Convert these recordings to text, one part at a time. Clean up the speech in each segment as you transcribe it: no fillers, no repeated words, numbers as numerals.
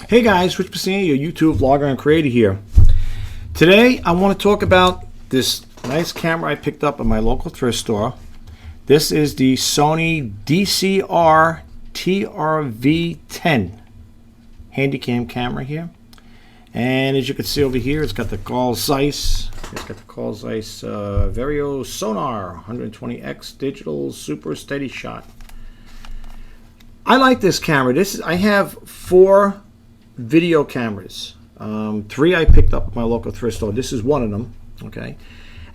Hey guys, Rich Pacini, your YouTube vlogger and creator here. Today I want to talk about this nice camera I picked up at my local thrift store. This is the Sony DCR-TRV10 HandyCam camera here. And as you can see over here, it's got the Carl Zeiss. It's got the Carl Zeiss Vario Sonar 120x digital super steady shot. I like this camera. I have 4 video cameras. 3 I picked up at my local thrift store. This is one of them. Okay,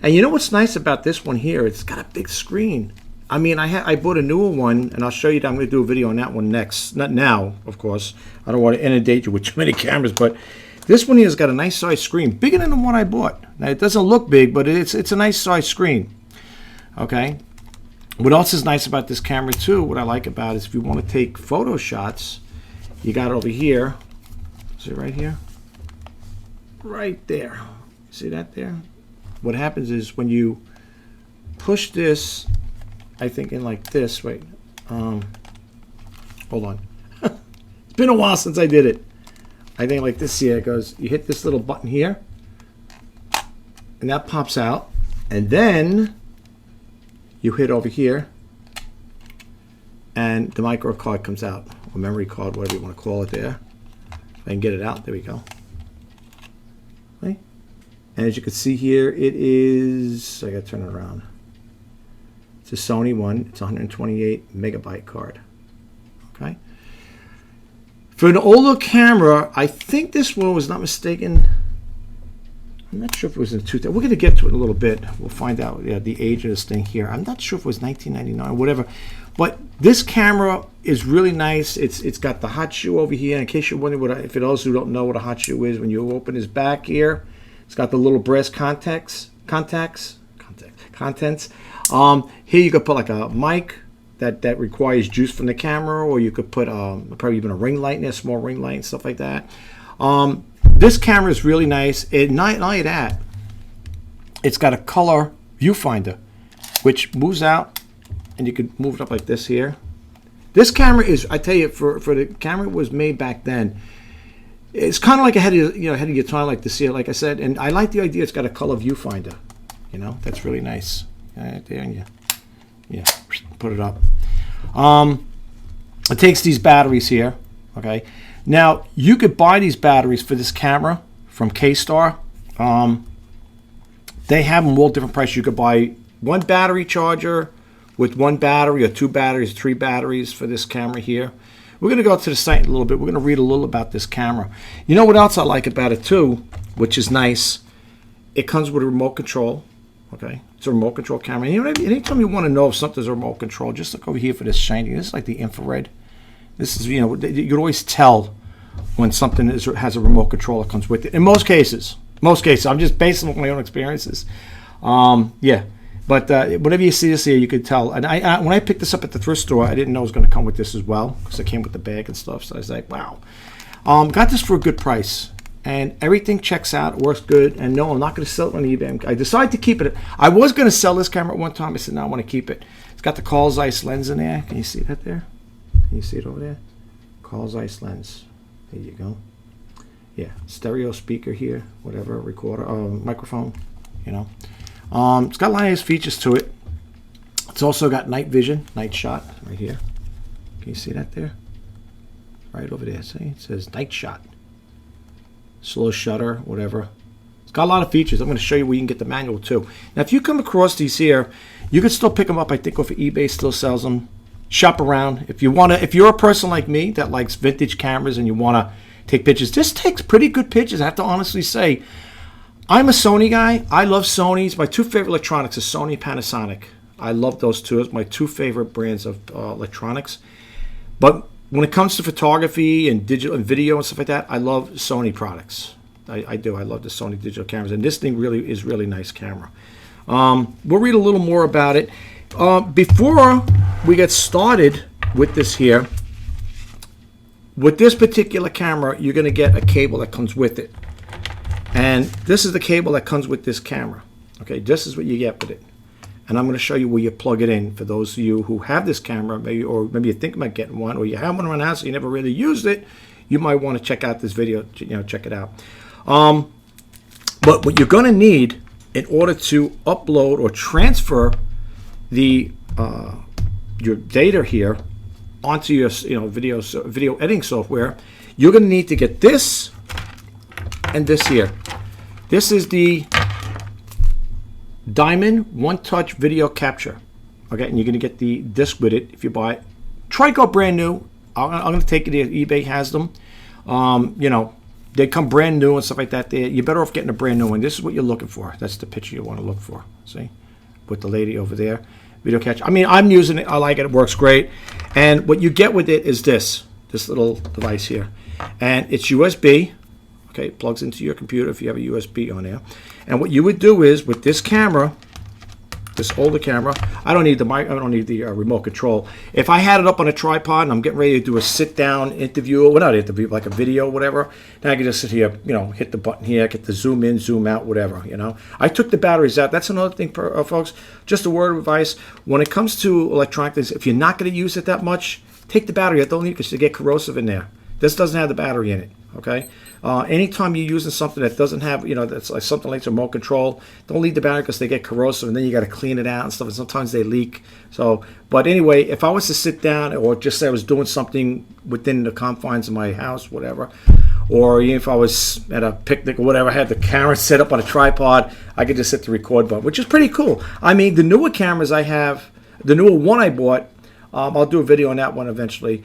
and you know what's nice about this one here? It's got a big screen. I mean, I bought a newer one, and I'll show you that. I'm going to do a video on that one next. Not now, of course. I don't want to inundate you with too many cameras, but this one here has got a nice size screen, bigger than the one I bought. Now it doesn't look big, but it's a nice size screen. Okay. What else is nice about this camera too? What I like about it is if you want to take photo shots, you got it over here. See it right here? Right there. See that there? What happens is when you push this, I think in like this, wait, hold on. It's been a while since I did it. I think like this here, it goes, you hit this little button here, and that pops out, and then you hit over here, and the micro card comes out, or memory card, whatever you want to call it there. I can get it out. There we go. Okay. And as you can see here, it is, I got to turn it around. It's a Sony one. It's a 128 megabyte card. Okay. For an older camera, I think this one was not mistaken. I'm not sure if it was in 2000. We're going to get to it in a little bit. We'll find out the age of this thing here. I'm not sure if it was 1999 or whatever. But this camera is really nice. It's got the hot shoe over here. In case you're wondering for those who don't know what a hot shoe is, when you open his back here, it's got the little brass contents. Here you could put like a mic that requires juice from the camera, or you could put probably even a ring light in there, small ring light and stuff like that. This camera is really nice. Not only that, it's got a color viewfinder, which moves out, and you could move it up like this here. This camera is, I tell you, for the camera was made back then, it's kind of like ahead of your time, like to see it, like I said. And I like the idea. It's got a color viewfinder. You know, that's really nice. Right there, and yeah, put it up. It takes these batteries here. Okay. Now, you could buy these batteries for this camera from K-Star. They have them all different prices. You could buy one battery charger with 1 battery, or 2 batteries, 3 batteries for this camera here. We're going to go to the site in a little bit. We're going to read a little about this camera. You know what else I like about it too, which is nice? It comes with a remote control. Okay, it's a remote control camera. And you know, anytime you want to know if something's a remote control, just look over here for this shiny. This is like the infrared. This is, you know, you can always tell when something has a remote control that comes with it. In most cases, I'm just basing on my own experiences. Yeah, but whenever you see this here, you could tell. And when I picked this up at the thrift store, I didn't know it was going to come with this as well, because it came with the bag and stuff. So I was like, wow. Got this for a good price, and everything checks out. It works good. And no, I'm not going to sell it on eBay. I decided to keep it. I was going to sell this camera at one time. I said, no, I want to keep it. It's got the Carl Zeiss lens in there. Can you see that there? Can you see it over there? Carl Zeiss lens. There you go. Yeah, stereo speaker here, whatever, recorder, microphone, you know. It's got a lot of nice features to it. It's also got night vision, night shot right here. Can you see that there? Right over there, see? It says night shot. Slow shutter, whatever. It's got a lot of features. I'm going to show you where you can get the manual too. Now, if you come across these here, you can still pick them up. I think off of eBay still sells them. Shop around. If you want to, if you're a person like me that likes vintage cameras and you want to take pictures, this takes pretty good pictures. I have to honestly say, I'm a Sony guy. I love Sonys. My 2 favorite electronics are Sony and Panasonic. I love those 2. It's my 2 favorite brands of electronics. But when it comes to photography and digital and video and stuff like that, I love Sony products. I do. I love the Sony digital cameras, and this thing really is really nice camera. We'll read a little more about it. Before we get started with this here, with this particular camera, you're going to get a cable that comes with it. And this is the cable that comes with this camera. Okay, this is what you get with it. And I'm going to show you where you plug it in for those of you who have this camera, maybe you think about getting one, or you have one around the house and you never really used it. you might want to check out this video. Check it out. But what you're going to need in order to upload or transfer the your data here onto your video editing software, you're going to need to get this and this here. This is the Diamond One Touch Video Capture. Okay, and you're going to get the disc with it if you buy it. Trico brand new. I'm going to take it if eBay has them. They come brand new and stuff like that. You're better off getting a brand new one. This is what you're looking for. That's the picture you want to look for. See? With the lady over there. Video catch. I mean, I'm using it. I like it. It works great. And what you get with it is this little device here. And it's USB. Okay, it plugs into your computer if you have a USB on there. And what you would do is with this camera, this older camera, I don't need the remote control. If I had it up on a tripod and I'm getting ready to do a sit-down interview, well, not interview, like a video, whatever, then I can just sit here, hit the button here, get the zoom in, zoom out, whatever. I took the batteries out. That's another thing, folks. Just a word of advice: when it comes to electronic things, if you're not going to use it that much, take the battery out. Don't need it because you get corrosive in there. This doesn't have the battery in it. Okay. Anytime you're using something that doesn't have, that's like something like remote control, don't leave the battery because they get corrosive and then you got to clean it out and stuff. And sometimes they leak. So, but anyway, if I was to sit down or just say I was doing something within the confines of my house, whatever, or even if I was at a picnic or whatever, I had the camera set up on a tripod, I could just hit the record button, which is pretty cool. I mean, the newer cameras I have, the newer one I bought, I'll do a video on that one eventually.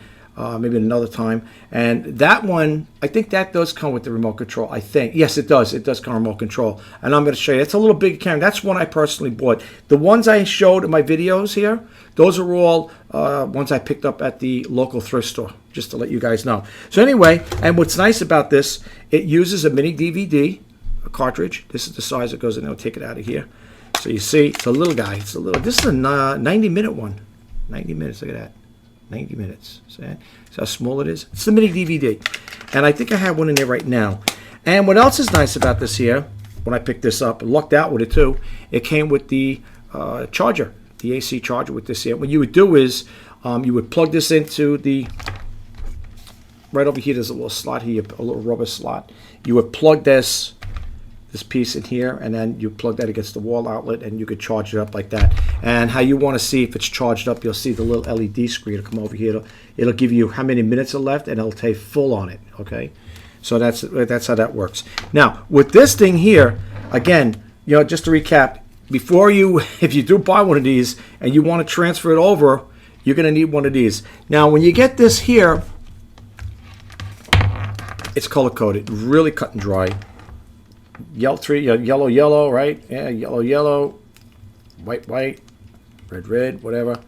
Maybe another time. And that one, I think that does come with the remote control. I think. Yes, it does. It does come with remote control. And I'm going to show you. It's a little bigger camera. That's one I personally bought. The ones I showed in my videos here, those are all ones I picked up at the local thrift store, just to let you guys know. So anyway, and what's nice about this, it uses a mini DVD, a cartridge. This is the size it goes in. I'll take it out of here. So you see, it's a little guy. This is a 90-minute one. 90 minutes. Look at that. 90 minutes. See how small it is? It's the mini DVD. And I think I have one in there right now. And what else is nice about this here, when I picked this up, and lucked out with it too, it came with the charger, the AC charger with this here. What you would do is you would plug this into the, right over here, there's a little slot here, a little rubber slot. You would plug this piece in here, and then you plug that against the wall outlet and you could charge it up like that. And how you want to see if it's charged up, you'll see the little LED screen will come over here. It'll give you how many minutes are left and it'll take full on it. Okay, so that's how that works. Now with this thing here, again, just to recap, before if you do buy one of these and you want to transfer it over, you're going to need one of these. Now when you get this here, it's color coded, really cut and dry. Yellow, right? Yeah, yellow, white, red, whatever.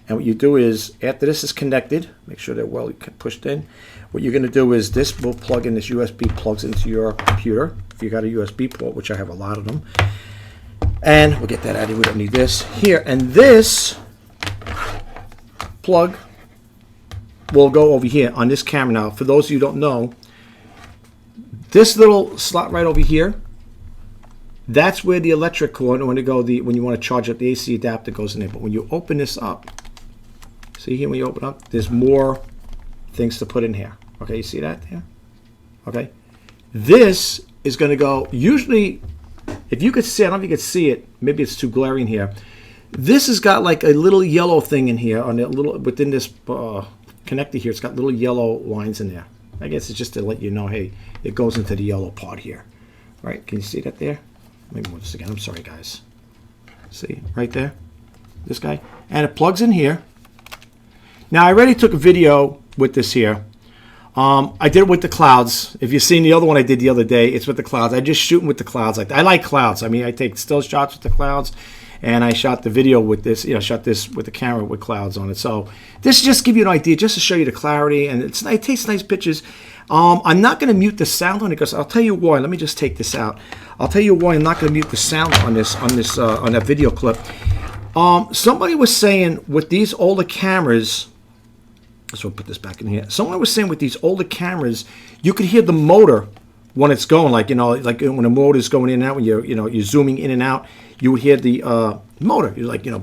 And what you do is, after this is connected, make sure they're well pushed in. What you're going to do is this will plug in, this USB plugs into your computer. If you got a USB port, which I have a lot of them. And we'll get that out of here. We don't need this here. And this plug will go over here on this camera. Now, for those of you who don't know, this little slot right over here, that's where the electric cord, when you want to charge up the AC adapter, goes in there. But when you open this up, see here when you open up, there's more things to put in here. Okay, you see that there? Okay. This is going to go, usually, if you could see, I don't know if you could see it, maybe it's too glaring here. This has got like a little yellow thing in here, on a little, within this connector here, it's got little yellow lines in there. I guess it's just to let you know, hey, it goes into the yellow part here. All right, can you see that there? Let me move this again. I'm sorry, guys. See, right there? This guy. And it plugs in here. Now, I already took a video with this here. I did it with the clouds. If you've seen the other one I did the other day, it's with the clouds. I just shooting with the clouds. I like clouds. I mean, I take still shots with the clouds. And I shot the video with this, shot this with the camera with clouds on it. So this just give you an idea, just to show you the clarity, and it takes nice pictures. I'm not going to mute the sound on it because I'll tell you why. Let me just take this out. I'll tell you why I'm not going to mute the sound on that video clip. Somebody was saying with these older cameras, so I'll put this back in here. Someone was saying with these older cameras, you could hear the motor when it's going, like like when the motor is going in and out, when you're zooming in and out. You would hear the motor. You're like, you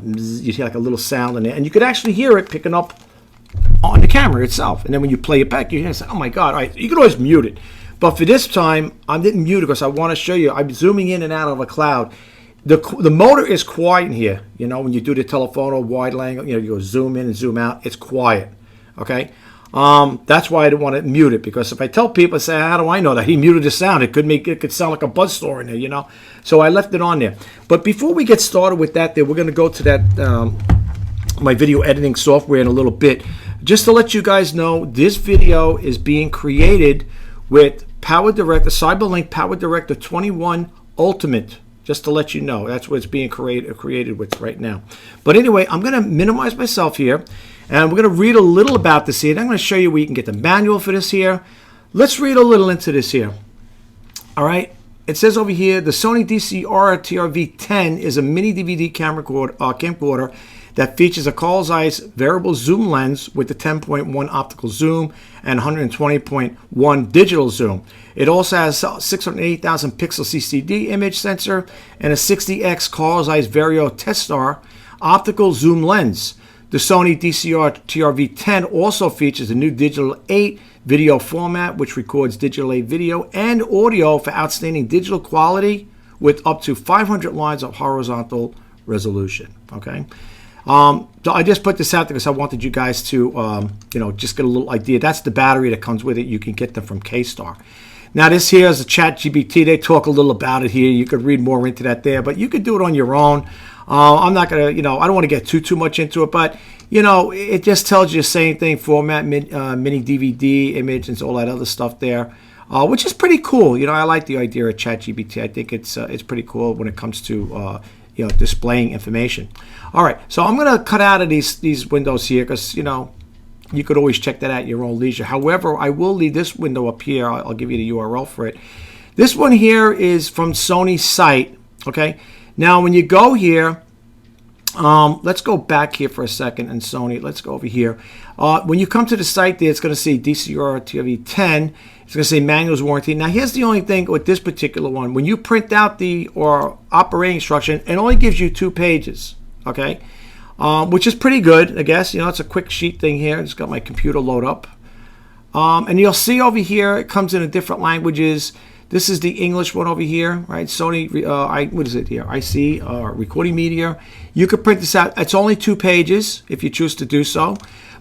hear like a little sound in there, and you could actually hear it picking up on the camera itself. And then when you play it back, you're going to say, oh my God, all right, you can always mute it. But for this time, I didn't mute it because I want to show you. I'm zooming in and out of a cloud. The motor is quiet in here. You know, when you do the telephoto wide angle, you know, you go zoom in and zoom out. It's quiet. Okay. That's why I didn't want to mute it, because if I tell people, say, how do I know that he muted the sound? It could sound like a buzz saw in there, you know. So I left it on there. But before we get started with that, we're going to go to that my video editing software in a little bit. Just to let you guys know, this video is being created with PowerDirect, the CyberLink PowerDirector 21 Ultimate. Just to let you know, that's what it's being created with right now. But anyway, I'm going to minimize myself here, and we're going to read a little about this here. And I'm going to show you where you can get the manual for this here. Let's read a little into this here. All right. It says over here, the Sony DCR-TRV10 is a mini DVD camcorder that features a Carl Zeiss variable zoom lens with the 10.1 optical zoom and 120.1 digital zoom. It also has 680,000 pixel CCD image sensor and a 60x Carl Zeiss Vario Testar optical zoom lens. The Sony DCR-TRV10 also features a new Digital 8 video format, which records Digital 8 video and audio for outstanding digital quality with up to 500 lines of horizontal resolution. Okay. So I just put this out there because I wanted you guys to, just get a little idea. That's the battery that comes with it. You can get them from K-Star. Now, this here is a ChatGPT. They talk a little about it here. You could read more into that there, but you could do it on your own. I'm not going to, I don't want to get too much into it, but, it just tells you the same thing, format, mini DVD, image, and all that other stuff there, which is pretty cool. I like the idea of ChatGPT. I think it's pretty cool when it comes to, displaying information. All right, so I'm going to cut out of these windows here because, you could always check that out at your own leisure. However, I will leave this window up here. I'll give you the URL for it. This one here is from Sony's site, okay? Now, when you go here, let's go back here for a second, and Sony, let's go over here. When you come to the site there, it's going to say DCR-TRV10. It's going to say manual's warranty. Now, here's the only thing with this particular one. When you print out the operating instruction, it only gives you 2 pages, okay? Which is pretty good, I guess. It's a quick sheet thing here. Just got my computer load up. And you'll see over here, it comes in different languages. This is the English one over here, right? Sony, what is it here? IC, recording media. You could print this out. It's only 2 pages if you choose to do so.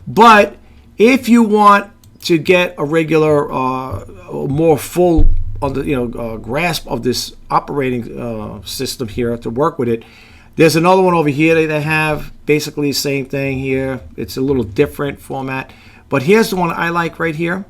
But if you want to get a regular, more full grasp of this operating system here to work with it, there's another one over here that they have basically the same thing here. It's a little different format. But here's the one I like right here.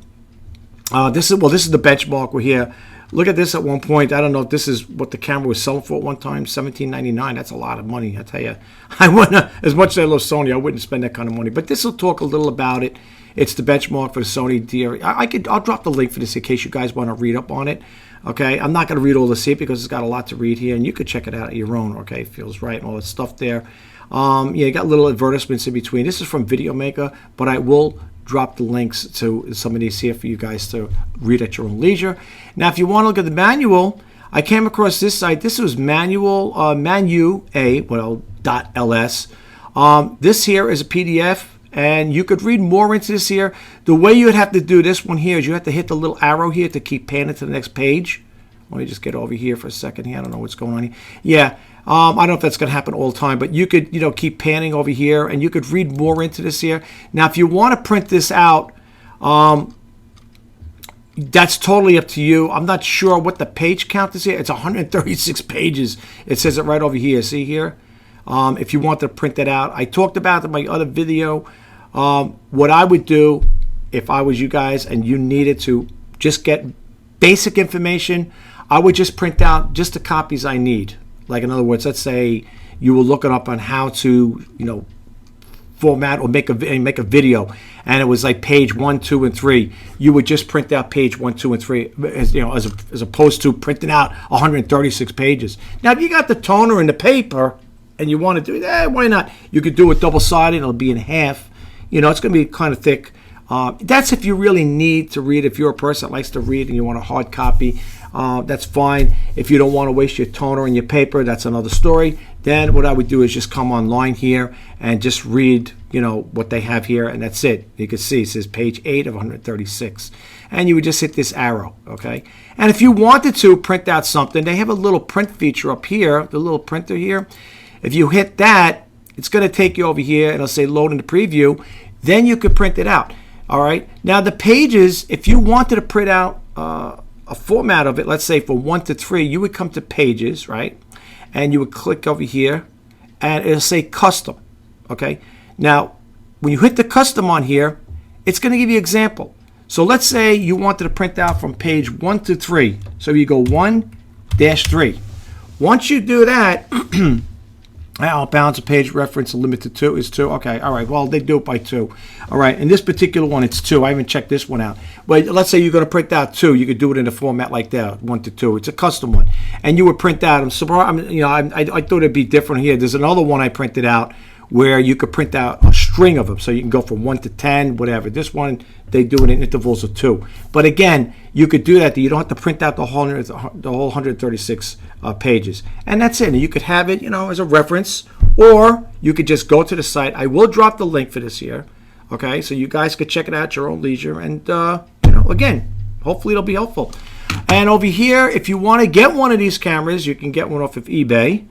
This is the benchmark we're here. Look at this at one point. I don't know if this is what the camera was selling for at one time, $17.99. That's a lot of money, I tell you. I wouldn't, as much as I love Sony, I wouldn't spend that kind of money. But this will talk a little about it. It's the benchmark for the Sony DCR. I'll drop the link for this in case you guys want to read up on it. Okay, I'm not going to read all this here because it's got a lot to read here, and you could check it out at your own. Okay, feels right and all that stuff there. You got little advertisements in between. This is from Video Maker, but I will drop the links to some of these here for you guys to read at your own leisure. Now, if you want to look at the manual, I came across this site. This was .ls. This here is a PDF, and you could read more into this here. The way you would have to do this one here is you have to hit the little arrow here to keep panning to the next page. Let me just get over here for a second here. I don't know what's going on here. Yeah, I don't know if that's going to happen all the time, but you could, keep panning over here, and you could read more into this here. Now, if you want to print this out, that's totally up to you. I'm not sure what the page count is here. It's 136 pages. It says it right over here. See here? If you want to print that out. I talked about it in my other video. What I would do if I was you guys and you needed to just get basic information, I would just print out just the copies I need. Like, in other words, let's say you were looking up on how to, format or make a video, and it was like page 1, 2, and 3. You would just print out page 1, 2, and 3, as opposed to printing out 136 pages. Now, if you got the toner and the paper, and you want to do that, why not? You could do it double-sided. It'll be in half. It's going to be kind of thick. That's if you really need to read. If you're a person that likes to read and you want a hard copy. that's fine. If you don't want to waste your toner and your paper, that's another story. Then what I would do is just come online here and just read, what they have here, and that's it. You can see it says page 8 of 136. And you would just hit this arrow, okay? And if you wanted to print out something, they have a little print feature up here, the little printer here. If you hit that, it's going to take you over here, and it'll say load in the preview. Then you could print it out, all right? Now, the pages, if you wanted to print out a format of it, let's say for 1 to 3, you would come to pages, right? And you would click over here, and it'll say custom, okay? Now, when you hit the custom on here, it's going to give you an example. So let's say you wanted to print out from page 1 to 3. So you go 1-3. Once you do that, balance a page reference limited to is 2. Okay, all right. Well, they do it by 2. All right. In this particular one, it's 2. I haven't checked this one out. But let's say you're going to print out 2. You could do it in a format like that, 1 to 2. It's a custom one, and you would print out. I'm surprised. I thought it'd be different here. There's another one I printed out where you could print out a string of them, so you can go from 1 to 10, whatever. This one, they do it in intervals of 2. But again, you could do that. You don't have to print out the whole 136 pages, and that's it. And you could have it, as a reference, or you could just go to the site. I will drop the link for this here, okay? So you guys could check it out at your own leisure, and again, hopefully it'll be helpful. And over here, if you want to get one of these cameras, you can get one off of eBay.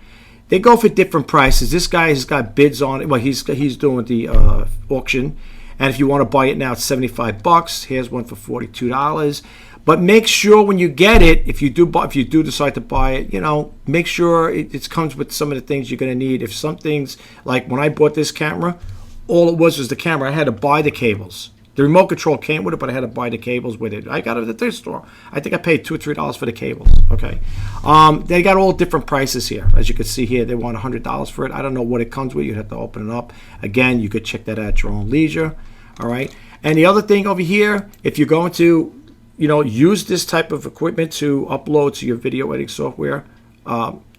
They go for different prices. This guy has got bids on it. Well, he's doing the auction, and if you want to buy it now, it's $75. Here's one for $42. But make sure when you get it, if you do decide to buy it, make sure it comes with some of the things you're going to need. If some things, like when I bought this camera, all it was the camera. I had to buy the cables. The remote control came with it, but I had to buy the cables with it. I got it at the thrift store. I think I paid $2 or $3 for the cables. Okay, they got all different prices here. As you can see here, they want $100 for it. I don't know what it comes with. You'd have to open it up. Again, you could check that out at your own leisure. All right. And the other thing over here, if you're going to, use this type of equipment to upload to your video editing software,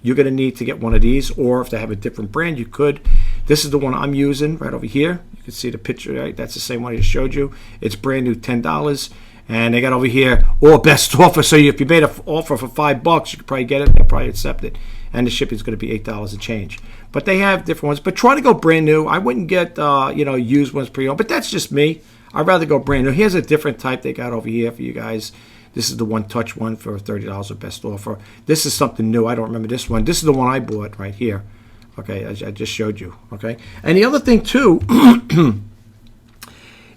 you're going to need to get one of these, or if they have a different brand, you could. This is the one I'm using right over here. You can see the picture, right? That's the same one I just showed you. It's brand new, $10. And they got over here, all best offer. So if you made an offer for $5, you could probably get it. They'll probably accept it. And the shipping is going to be $8 and change. But they have different ones. But try to go brand new. I wouldn't get, used ones pre-owned. But that's just me. I'd rather go brand new. Here's a different type they got over here for you guys. This is the one-touch one for $30 of best offer. This is something new. I don't remember this one. This is the one I bought right here. Okay, I just showed you. Okay, and the other thing too,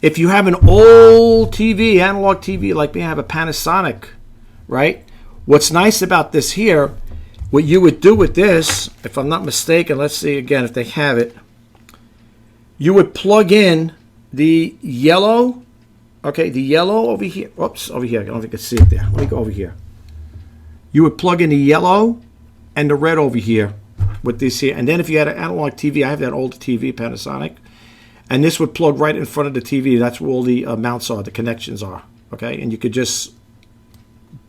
if you have an old TV, analog TV, like me, I have a Panasonic, right? What's nice about this here, what you would do with this, if I'm not mistaken, let's see again if they have it, you would plug in the yellow, okay, the yellow over here. Whoops, over here. I don't think I can see it there. Let me go over here. You would plug in the yellow and the red over here with this here. And then if you had an analog TV, I have that old TV, Panasonic, and this would plug right in front of the TV. That's where all the mounts are, the connections are, okay? And you could just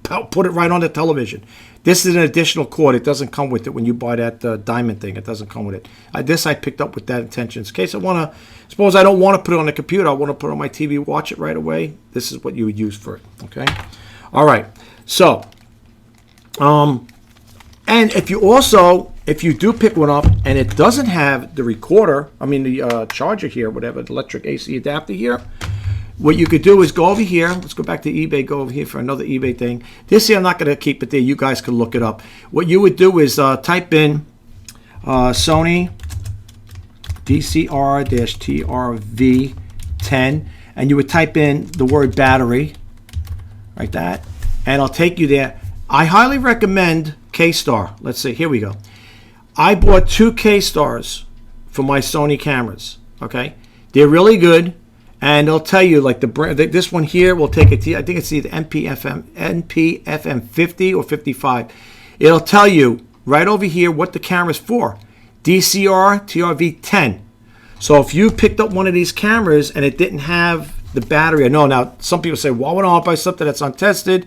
put it right on the television. This is an additional cord. It doesn't come with it when you buy that diamond thing. It doesn't come with it. This I picked up with that intention. In case I want to, suppose I don't want to put it on the computer, I want to put it on my TV, watch it right away. This is what you would use for it, okay? All right, so, and if you do pick one up and it doesn't have the recorder, the charger here, whatever, the electric AC adapter here, what you could do is go over here. Let's go back to eBay, go over here for another eBay thing. This here, I'm not going to keep it there. You guys can look it up. What you would do is type in Sony DCR-TRV10, and you would type in the word battery, like that, and I'll take you there. I highly recommend K-Star. Let's see, here we go. I bought 2 K-Stars for my Sony cameras, okay? They're really good, and they'll tell you, like the brand, this one here will take it to, I think it's either NPFM 50 or 55. It'll tell you right over here what the camera's for. DCR-TRV10. So if you picked up one of these cameras and it didn't have the battery, I know now some people say, well, why don't I buy something that's untested?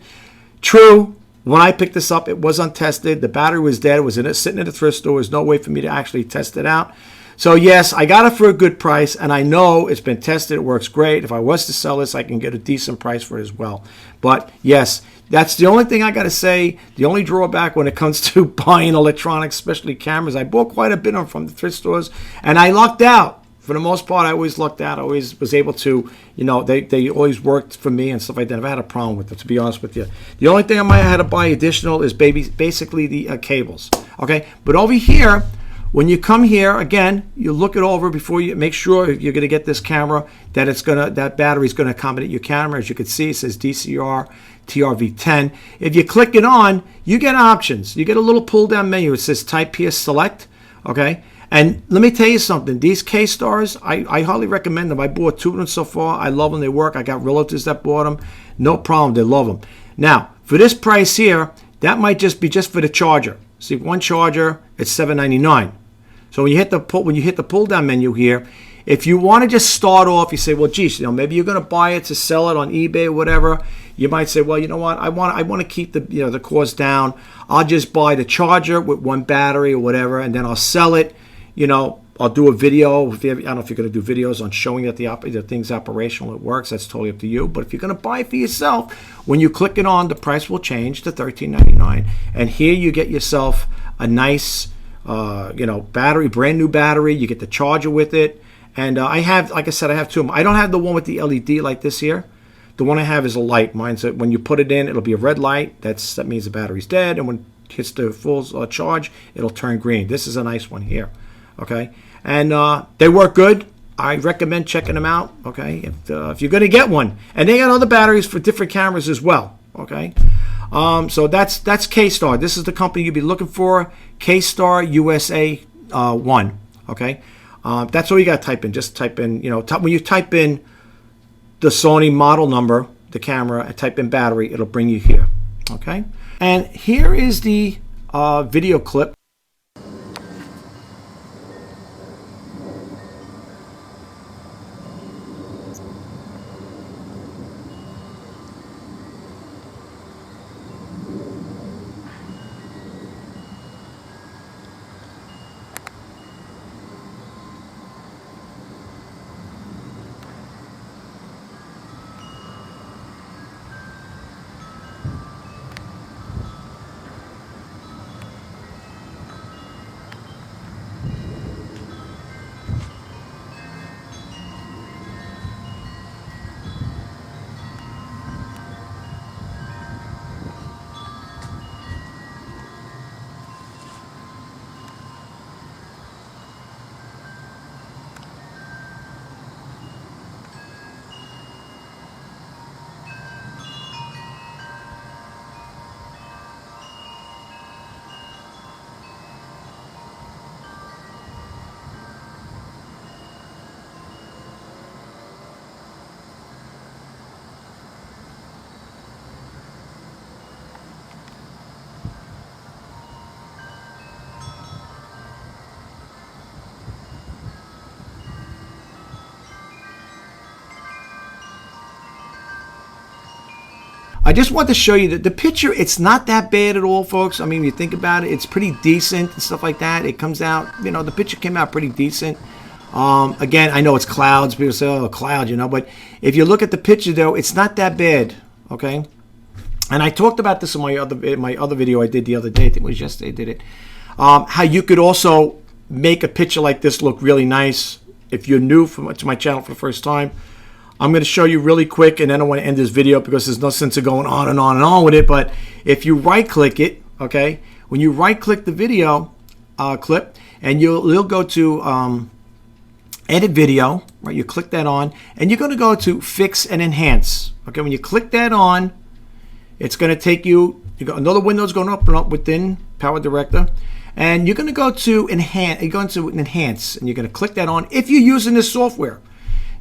True. When I picked this up, it was untested. The battery was dead. It was sitting in the thrift store. There was no way for me to actually test it out. So yes, I got it for a good price, and I know it's been tested. It works great. If I was to sell this, I can get a decent price for it as well. But yes, That's the only thing I got to say. The only drawback when it comes to buying electronics, especially cameras, I bought quite a bit of them from the thrift stores, and I lucked out. For the most part, I always lucked out. I always was able to, you know, they always worked for me and stuff like that. I never had a problem with it, to be honest with you. The only thing I might have had to buy additional is basically the cables. Okay, but over here, when you come here, again, you look it over before you make sure if you're going to get this camera that that battery is going to accommodate your camera. As you can see, it says DCR-TRV10. If you click it on, you get options. You get a little pull-down menu. It says Type here Select. Okay. And let me tell you something. These K-Stars, I highly recommend them. I bought 2 of them so far. I love them. They work. I got relatives that bought them. No problem. They love them. Now, for this price here, that might just be for the charger. See, one charger, it's $7.99. So when you hit the pull down menu here, if you want to just start off, you say, well, geez, you know, maybe you're going to buy it to sell it on eBay or whatever. You might say, well, you know what, I want to keep the cost down. I'll just buy the charger with one battery or whatever, and then I'll sell it. You know, I'll do a video. I don't know if you're going to do videos on showing that the thing's operational, it works. That's totally up to you. But if you're going to buy it for yourself, when you click it on, the price will change to $13.99. And here you get yourself a nice, battery, brand new battery. You get the charger with it. And I have, like I said, I have 2 of them. I don't have the one with the LED like this here. The one I have is a light. Mine's when you put it in, it'll be a red light. That means the battery's dead. And when it hits the full charge, it'll turn green. This is a nice one here. Okay, and they work good. I recommend checking them out. Okay, if you're going to get one, and they got other batteries for different cameras as well. Okay, so that's K-Star. This is the company you'll be looking for. K-Star USA 1. Okay, that's all you got to type in. Just type in, when you type in the Sony model number, the camera, and type in battery, it'll bring you here. Okay, and here is the video clip. I just want to show you that the picture, it's not that bad at all, folks. I mean, when you think about it, it's pretty decent and stuff like that. It comes out, the picture came out pretty decent. Again, I know it's clouds. People say, oh, cloud, but if you look at the picture, though, it's not that bad, okay? And I talked about this in my other video I did the other day. I think it was yesterday I did it. How you could also make a picture like this look really nice. If you're new to my channel for the first time, I'm going to show you really quick, and then I want to end this video because there's no sense of going on and on and on with it. But if you right-click it, okay, when you right-click the video clip, and you'll go to Edit Video, right? You click that on, and you're going to go to Fix and Enhance. Okay, when you click that on, it's going to take you got another window's going up and up within Power Director, and you're going to go to Enhance. You're going to Enhance, and you're going to click that on if you're using this software.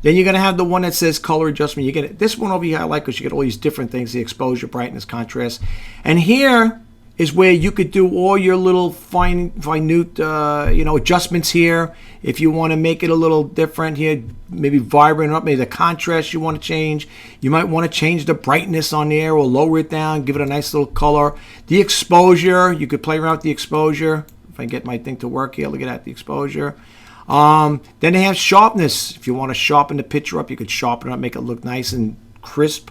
Then you're going to have the one that says color adjustment. You get it. This one over here I like because you get all these different things, the exposure, brightness, contrast. And here is where you could do all your little minute adjustments here. If you want to make it a little different here, maybe vibrant up, maybe the contrast you want to change. You might want to change the brightness on there or lower it down, give it a nice little color. The exposure, you could play around with the exposure. If I get my thing to work here, look at that, the exposure. Then they have sharpness. If you want to sharpen the picture up, you could sharpen it up, make it look nice and crisp.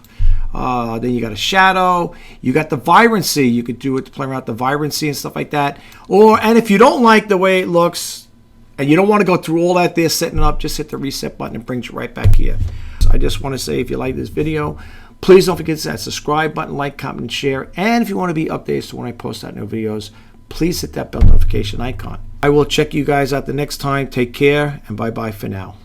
Then you got a shadow. You got the vibrancy. You could do it to play around with the vibrancy and stuff like that. And if you don't like the way it looks and you don't want to go through all that there setting it up, just hit the reset button and it brings you right back here. So I just want to say, if you like this video, please don't forget to hit that subscribe button, like, comment, and share. And if you want to be updated to when I post out new videos, please hit that bell notification icon. I will check you guys out the next time. Take care, and bye-bye for now.